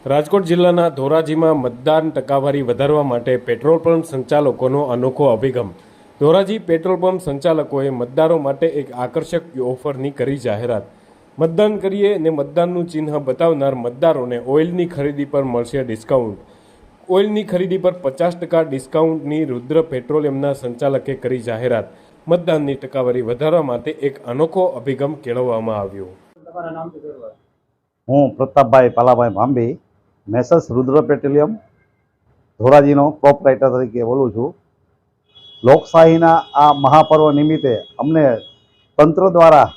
રાજકોટ જિલ્લાના ધોરાજીમાં મતદાન ટકાવારી વધારવા માટે પેટ્રોલ પંપ સંચાલકોનો અનોખો અભિગમ। ધોરાજી પેટ્રોલ પંપ સંચાલકોએ મતદારો માટે એક આકર્ષક ઓફરની કરી જાહેરાત। મતદાન કરીએ ને મતદાનનું ચિહ્ન બતાવનાર મતદારોને ઓઇલની ખરીદી પર મળશે ડિસ્કાઉન્ટ। ઓઇલની ખરીદી પર 50% ડિસ્કાઉન્ટની રુદ્ર પેટ્રોલિયમના સંચાલકે કરી જાહેરાત। મતદાનની ટકાવારી વધારવા માટે એક અનોખો અભિગમ કેળવવામાં આવ્યો। હું પ્રતાપભાઈ પાલાભાઈ ભાંભી મેસર્સ રુદ્ર પેટ્રોલિયમ ધોરાજીનો પ્રોપરાઇટર તરીકે બોલું છું। લોકશાહીના આ મહાપર્વ નિમિત્તે અમને તંત્ર દ્વારા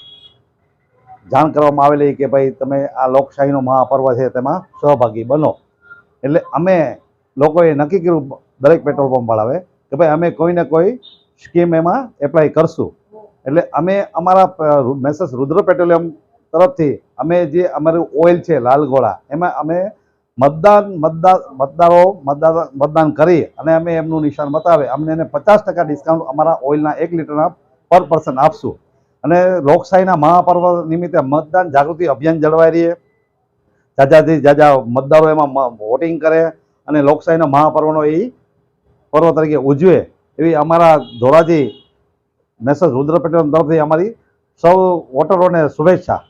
જાણ કરવામાં આવેલી કે ભાઈ તમે આ લોકશાહીનો મહાપર્વ છે તેમાં સહભાગી બનો। એટલે અમે લોકોએ નક્કી કર્યું દરેક પેટ્રોલ પંપ વાળાએ કે ભાઈ અમે કોઈને કોઈ સ્કીમ એમાં એપ્લાય કરશું। એટલે અમે અમારા મેસર્સ રુદ્ર પેટ્રોલિયમ તરફથી અમે જે અમારું ઓઇલ છે લાલ ગોળા એમાં અમે મતદાન કરી અને અમે એમનું નિશાન બતાવે અમને એને 50% ડિસ્કાઉન્ટ અમારા ઓઇલના 1 લીટરના પર પર્સન આપશું। અને લોકશાહીના મહાપર્વ નિમિત્તે મતદાન જાગૃતિ અભિયાન જળવાઈ રહીએ, જાજાથી જાજા મતદારો એમાં વોટિંગ કરે અને લોકશાહીના મહાપર્વનો એ પર્વ તરીકે ઉજવે એવી અમારા ધોરાજી મેસર્સ રુદ્ર પેટ્રોલિયમ તરફથી અમારી સૌ વોટરોને શુભેચ્છા।